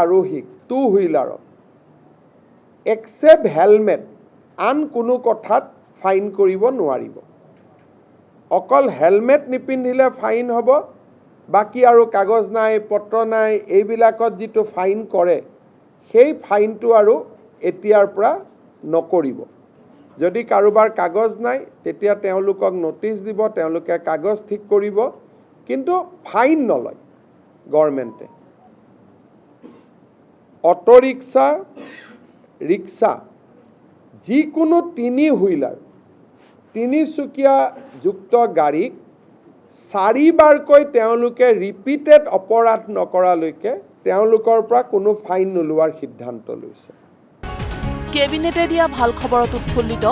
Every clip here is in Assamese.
আৰোহীক টু হুইলাৰত এক্সেপ্ট হেলমেট আন কোনো কথাত ফাইন কৰিব নোৱাৰিব। অকল হেলমেট নিপিন্ধিলে ফাইন হ'ব, বাকী আৰু কাগজ নাই পত্ৰ নাই এইবিলাকত যিটো ফাইন কৰে সেই ফাইনটো আৰু এতিয়াৰ পৰা নকৰিব। যদি কাৰোবাৰ কাগজ নাই তেতিয়া তেওঁলোকক নটিচ দিব, তেওঁলোকে কাগজ ঠিক কৰিব, কিন্তু ফাইন নলয় গভৰ্ণমেণ্টে। অটো ৰিক্সা, ৰিক্সা যিকোনো তিনি হুইলাৰ তিনিচকীয়া যুক্ত গাড়ীক 4বাৰকৈ তেওঁলোকে ৰিপিটেড অপৰাধ নকৰালৈকে তেওঁলোকৰ পৰা কোনো ফাইন নোলোৱাৰ সিদ্ধান্ত লৈছে। কেবিনেটে দিয়া ভাল খবৰত উৎফুল্লিত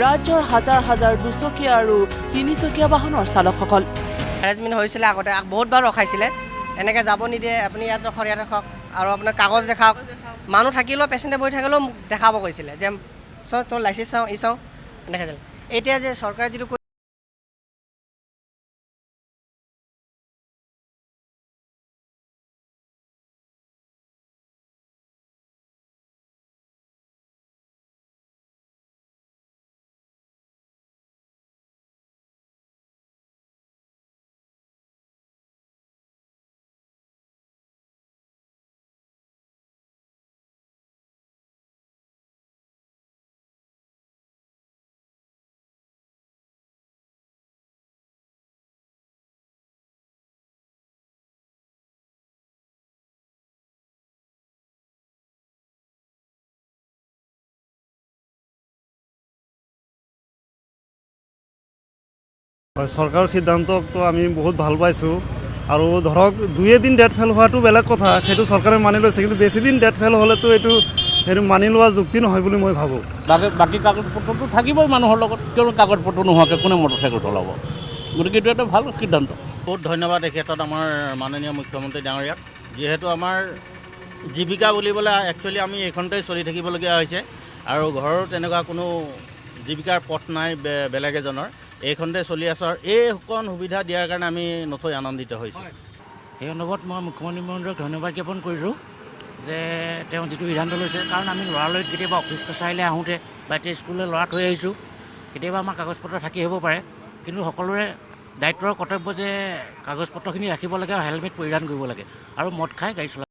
ৰাজ্যৰ হাজাৰ হাজাৰ দুচকীয়া আৰু তিনিচকীয়া বাহনৰ চালকসকল। হেৰাজমেণ্ট হৈছিলে আগতে বহুতবাৰ ৰখাইছিলে, এনেকৈ যাব নিদিয়ে, আপুনি ইয়াত ৰখক ইয়াত ৰখক আৰু আপোনাৰ কাগজ দেখাওক। মানুহ থাকিলেও পেচেণ্টাৰ বহি থাকিলেও মোক দেখাব কৈছিলে যে চাওঁ তোৰ লাইচেঞ্চ চাওঁ ই চাওঁ দেখাইছিলে। এতিয়া যে চৰকাৰে যিটো চৰকাৰৰ সিদ্ধান্তকতো আমি বহুত ভাল পাইছোঁ আৰু ধৰক 2 দিন ডেট ফেল হোৱাটো বেলেগ কথা, সেইটো চৰকাৰে মানি লৈছে, কিন্তু বেছি দিন ডেট ফেল হ'লেতো সেইটো মানি লোৱা যুক্তি নহয় বুলি মই ভাবোঁ। বাকী কাগজ পত্ৰটো থাকিবই মানুহৰ লগত, কিয়নো কাগজ পত্ৰ নোহোৱাকৈ কোনে মটৰচাইকেল চলাব, গতিকে এইটো এটা ভাল সিদ্ধান্ত। বহুত ধন্যবাদ এই ক্ষেত্ৰত আমাৰ মাননীয় মুখ্যমন্ত্ৰী ডাঙৰীয়াক, যিহেতু আমাৰ জীৱিকা বুলিবলৈ একচুৱেলি আমি এইখনতেই চলি থাকিবলগীয়া হৈছে আৰু ঘৰৰ তেনেকুৱা কোনো জীৱিকাৰ পথ নাই বেলেগ এজনৰ, এইখনতে চলি আছোঁ আৰু এইকণ সুবিধা দিয়াৰ কাৰণে আমি নথৈ আনন্দিত হৈছোঁ। এই অনুভৱত মই মুখ্যমন্ত্ৰী মহোদয়ক ধন্যবাদ জ্ঞাপন কৰিছোঁ যে তেওঁ যিটো সিদ্ধান্ত লৈছে, কাৰণ আমি ল'ৰালৈ কেতিয়াবা অফিচ কাছাৰীলৈ আহোঁতে বা এতিয়া স্কুললৈ ল'ৰা থৈ আহিছোঁ, কেতিয়াবা আমাৰ কাগজ পত্ৰ থাকি আহিব পাৰে, কিন্তু সকলোৰে দায়িত্বৰ কৰ্তব্য যে কাগজ পত্ৰখিনি ৰাখিব লাগে আৰু হেলমেট পৰিধান কৰিব লাগে আৰু মদ খাই গাড়ী চলাব।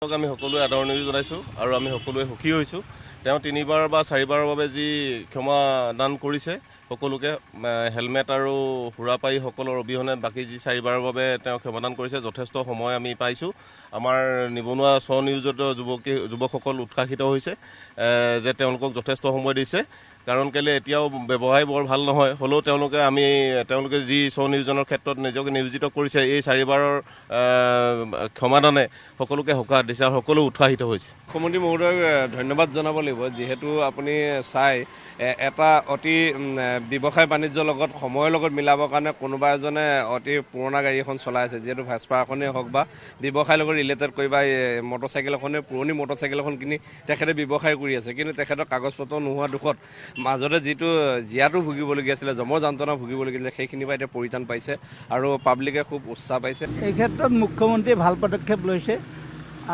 আমি সকলোৱে আদৰণি জনাইছোঁ আৰু আমি সকলোৱে সুখী হৈছোঁ। তেওঁ 3বাৰ বা 4বাৰৰ বাবে যি ক্ষমা দান কৰিছে সকলোকে, হেলমেট আৰু সুৰাপায়ীসকলৰ অবিহনে বাকী যি 4বাৰৰ বাবে তেওঁ ক্ষমাদান কৰিছে, যথেষ্ট সময় আমি পাইছোঁ। আমাৰ নিবনুৱা স্বনিয়োজিত যুৱকসকল উৎসাহিত হৈছে যে তেওঁলোকক যথেষ্ট সময় দিছে, কাৰণ কেলৈ এতিয়াও ব্যৱসায় বৰ ভাল নহয়, হ'লেও তেওঁলোকে যি স্বনিয়োজনৰ ক্ষেত্ৰত নিজকে নিয়োজিত কৰিছে, এই 4বাৰৰ ক্ষমাদানে সকলোকে সকাহ দিছে আৰু সকলো উৎসাহিত হৈছে। মুখ্যমন্ত্ৰী মহোদয়ক ধন্যবাদ জনাব লাগিব, যিহেতু আপুনি চাই এটা অতি ব্যৱসায় বাণিজ্যৰ লগত সময়ৰ লগত মিলাবৰ কাৰণে কোনোবা এজনে অতি পুৰণা গাড়ী এখন চলাই আছে, যিহেতু ভেস্পা এখনেই হওক বা ব্যৱসায়ৰ লগত ৰিলেটেড কৰি বা মটৰচাইকেল এখনে পুৰণি মটৰচাইকেল এখন কিনি তেখেতে ব্যৱসায় কৰি আছে, কিন্তু তেখেতৰ কাগজ পত্ৰ নোহোৱা দুখত মাজতে যিটো জীয়াটো ভুগিবলগীয়া আছিলে, যমৰ যন্ত্ৰণা ভুগিবলগীয়া আছিলে, সেইখিনিৰ পৰা এতিয়া পৰিত্ৰাণ পাইছে আৰু পাব্লিকে খুব উৎসাহ পাইছে। এই ক্ষেত্ৰত মুখ্যমন্ত্ৰীয়ে ভাল পদক্ষেপ লৈছে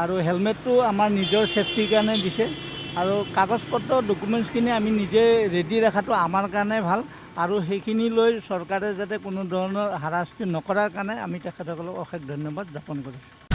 আৰু হেলমেটটো আমাৰ নিজৰ ছেফটিৰ কাৰণে দিছে আৰু কাগজ পত্ৰ ডকুমেণ্টছখিনি আমি নিজে ৰেডি ৰখাটো আমাৰ কাৰণে ভাল আৰু সেইখিনি লৈ চৰকাৰে যাতে কোনো ধৰণৰ হাৰাশাস্তি নকৰাৰ কাৰণে আমি তেখেতসকলক অশেষ ধন্যবাদ জ্ঞাপন কৰিছোঁ।